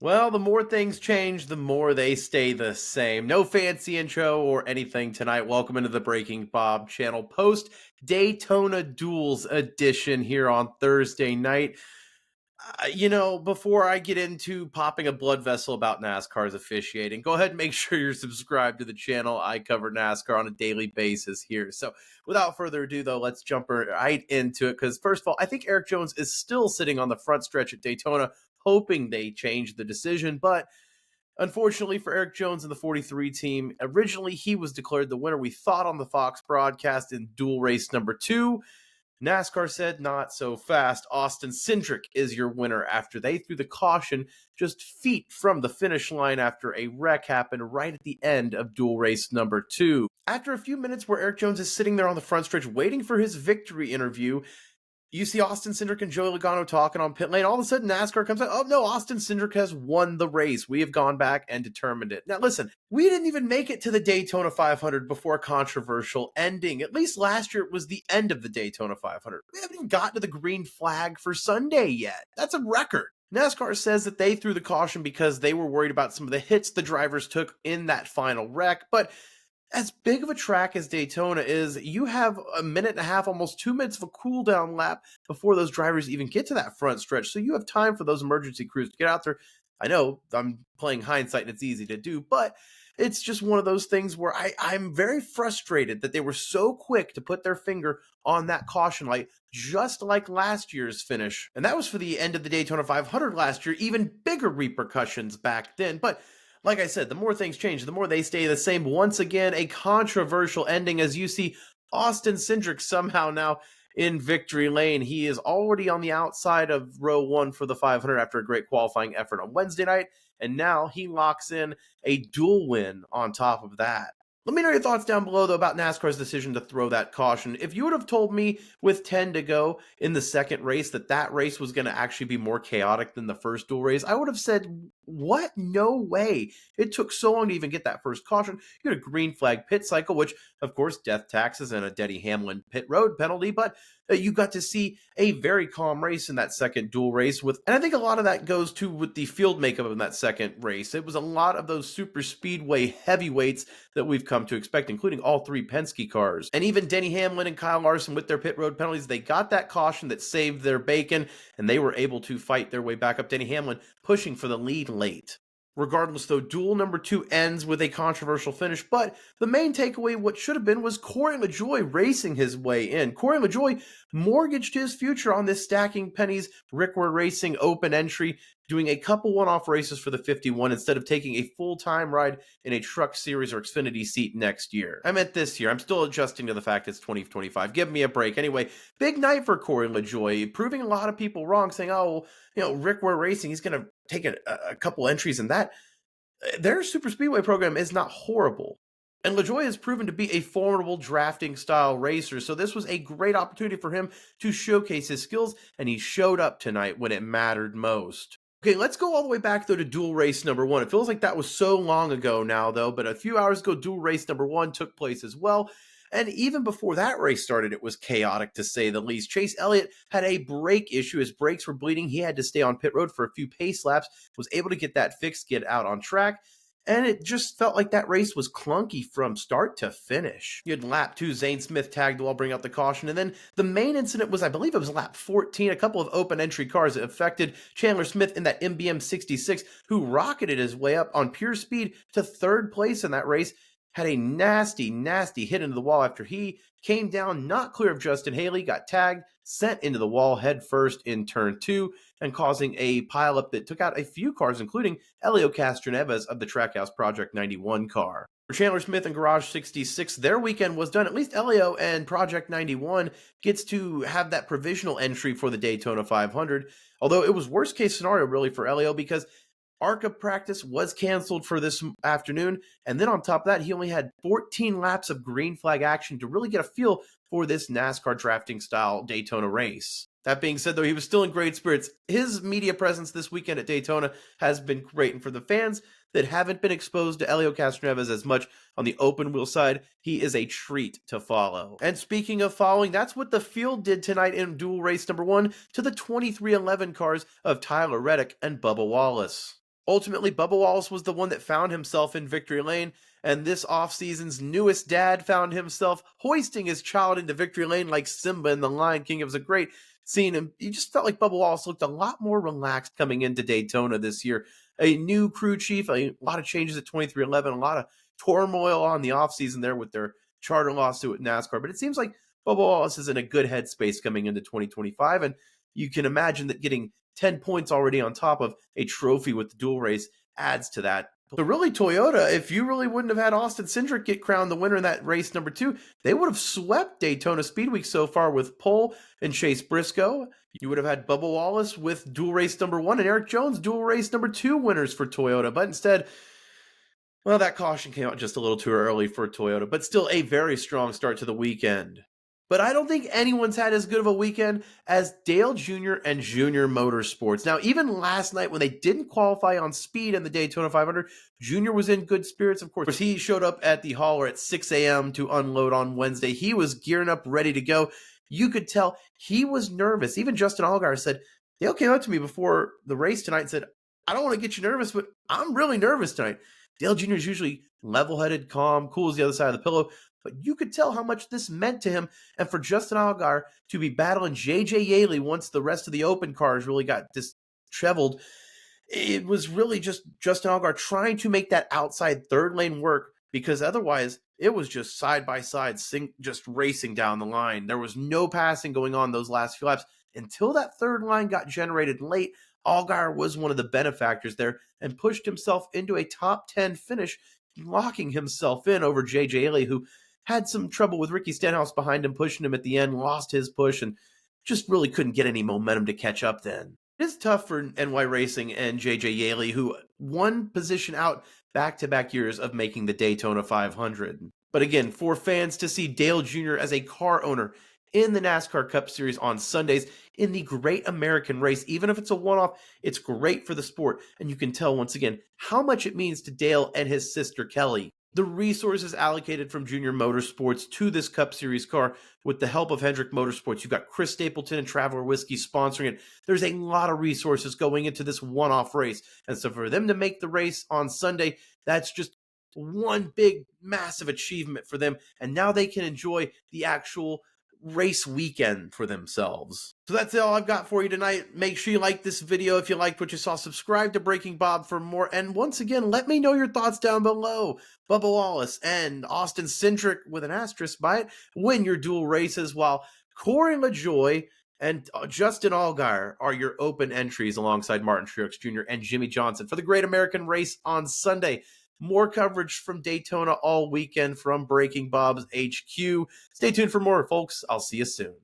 Well, the more things change, the more they stay the same. No fancy intro or anything tonight. Welcome into the Breaking Bob channel post Daytona Duels edition here on Thursday night. Before I get into popping a blood vessel about NASCAR's officiating, go ahead and make sure you're subscribed to the channel. I cover NASCAR on a daily basis here. So without further ado, though, let's jump right into it. Because first of all, I think Eric Jones is still sitting on the front stretch at Daytona, hoping they change the decision. But unfortunately for Eric Jones and the 43 team, originally he was declared the winner, we thought, on the Fox broadcast in dual race number 2. NASCAR said not so fast. Austin Cindric is your winner after they threw the caution just feet from the finish line after a wreck happened right at the end of dual race number 2. After a few minutes where Eric Jones is sitting there on the front stretch waiting for his victory interview, you see Austin Cindric and Joey Logano talking on pit lane. All of a sudden, NASCAR comes out. Oh, no, Austin Cindric has won the race. We have gone back and determined it. Now, listen, we didn't even make it to the Daytona 500 before a controversial ending. At least last year, it was the end of the Daytona 500. We haven't even gotten to the green flag for Sunday yet. That's a record. NASCAR says that they threw the caution because they were worried about some of the hits the drivers took in that final wreck, but as big of a track as Daytona is, you have a minute and a half, almost 2 minutes of a cool down lap before those drivers even get to that front stretch. So you have time for those emergency crews to get out there. I know I'm playing hindsight and it's easy to do, but it's just one of those things where I'm very frustrated that they were so quick to put their finger on that caution light, just like last year's finish. And that was for the end of the Daytona 500 last year, even bigger repercussions back then. But like I said, the more things change, the more they stay the same. Once again, a controversial ending as you see Austin Cindric somehow now in victory lane. He is already on the outside of row 1 for the 500 after a great qualifying effort on Wednesday night, and now he locks in a dual win on top of that. Let me know your thoughts down below, though, about NASCAR's decision to throw that caution. If you would have told me with 10 to go in the second race that race was going to actually be more chaotic than the first dual race, I would have said, what? No way. It took so long to even get that first caution. You had a green flag pit cycle, which, of course, death taxes and a Denny Hamlin pit road penalty, but you got to see a very calm race in that second dual race and I think a lot of that goes to with the field makeup in that second race. It was a lot of those super speedway heavyweights that we've come to expect, including all 3 Penske cars. And even Denny Hamlin and Kyle Larson with their pit road penalties, they got that caution that saved their bacon, and they were able to fight their way back up. Denny Hamlin pushing for the lead late. Regardless, though, duel number 2 ends with a controversial finish, but the main takeaway, what should have been, was Corey LaJoie racing his way in. Corey LaJoie mortgaged his future on this Stacking Pennies Rickware Racing open entry, doing a couple one-off races for the 51 instead of taking a full-time ride in a Truck Series or Xfinity seat next year. I meant this year. I'm still adjusting to the fact it's 2025. Give me a break. Anyway, big night for Corey LaJoie, proving a lot of people wrong, saying, oh, Rickware Racing, he's going to take a couple entries in that. Their super speedway program is not horrible. And LaJoie has proven to be a formidable drafting style racer, so this was a great opportunity for him to showcase his skills, and he showed up tonight when it mattered most. Okay, let's go all the way back, though, to dual race number 1. It feels like that was so long ago now, though, but a few hours ago, dual race number 1 took place as well. And even before that race started, it was chaotic, to say the least. Chase Elliott had a brake issue. His brakes were bleeding. He had to stay on pit road for a few pace laps, was able to get that fixed, get out on track. And it just felt like that race was clunky from start to finish. You had lap 2, Zane Smith tagged while bringing out the caution. And then the main incident was, I believe it was lap 14, a couple of open entry cars that affected Chandler Smith in that MBM 66, who rocketed his way up on pure speed to 3rd place in that race. Had a nasty hit into the wall after he came down not clear of Justin Haley, got tagged, sent into the wall head first in turn 2, and causing a pileup that took out a few cars, including Elio Castroneves of the Trackhouse Project 91 car. For Chandler Smith and Garage 66, their weekend was done. At least Elio and Project 91 gets to have that provisional entry for the Daytona 500, although it was worst case scenario really for Elio because ARCA practice was canceled for this afternoon, and then on top of that, he only had 14 laps of green flag action to really get a feel for this NASCAR drafting style Daytona race. That being said, though, he was still in great spirits. His media presence this weekend at Daytona has been great, and for the fans that haven't been exposed to Elio Castroneves as much on the open wheel side, he is a treat to follow. And speaking of following, that's what the field did tonight in dual race number 1 to the 2311 cars of Tyler Reddick and Bubba Wallace. Ultimately, Bubba Wallace was the one that found himself in victory lane, and this offseason's newest dad found himself hoisting his child into victory lane like Simba in The Lion King. It was a great scene, and you just felt like Bubba Wallace looked a lot more relaxed coming into Daytona this year. A new crew chief, a lot of changes at 2311, a lot of turmoil on the offseason there with their charter lawsuit with NASCAR, but it seems like Bubba Wallace is in a good headspace coming into 2025, and you can imagine that getting 10 points already on top of a trophy with the dual race adds to that. So really, Toyota, if you really wouldn't have had Austin Cindric get crowned the winner in that race number 2, they would have swept Daytona Speed Week so far with Pole and Chase Briscoe. You would have had Bubba Wallace with dual race number 1 and Eric Jones dual race number 2 winners for Toyota. But instead, well, that caution came out just a little too early for Toyota, but still a very strong start to the weekend. But I don't think anyone's had as good of a weekend as Dale Jr. and Junior Motorsports. Now, even last night when they didn't qualify on speed in the Daytona 500, Junior was in good spirits, of course. He showed up at the hauler at 6 a.m. to unload on Wednesday. He was gearing up, ready to go. You could tell he was nervous. Even Justin Allgaier said, Dale came up to me before the race tonight and said, I don't want to get you nervous, but I'm really nervous tonight. Dale Jr. is usually level-headed, calm, cool as the other side of the pillow, but you could tell how much this meant to him. And for Justin Allgaier to be battling J.J. Yaley once the rest of the open cars really got disheveled, it was really just Justin Allgaier trying to make that outside third lane work, because otherwise it was just side by side, just racing down the line. There was no passing going on those last few laps until that third line got generated late. Allgaier was one of the benefactors there and pushed himself into a top 10 finish, locking himself in over J.J. Yaley, who had some trouble with Ricky Stenhouse behind him, pushing him at the end, lost his push, and just really couldn't get any momentum to catch up then. It is tough for NY Racing and J.J. Yaley, who won position out back-to-back years of making the Daytona 500. But again, for fans to see Dale Jr. as a car owner in the NASCAR Cup Series on Sundays in the Great American Race, even if it's a one-off, it's great for the sport. And you can tell once again how much it means to Dale and his sister Kelly. The resources allocated from Junior Motorsports to this Cup Series car, with the help of Hendrick Motorsports, you've got Chris Stapleton and Traveler Whiskey sponsoring it. There's a lot of resources going into this one-off race. And so for them to make the race on Sunday, that's just one big, massive achievement for them. And now they can enjoy the actual race weekend for themselves. So that's all I've got for you tonight. Make sure you like this video if you liked what you saw. Subscribe to Breaking Bob for more. And once again, let me know your thoughts down below. Bubba Wallace and Austin Cindric, with an asterisk by it, win your dual races, while Corey LaJoie and Justin Allgaier are your open entries alongside Martin Truex Jr. and Jimmy Johnson for the Great American Race on Sunday. More coverage from Daytona all weekend from Breaking Bob's HQ. Stay tuned for more, folks. I'll see you soon.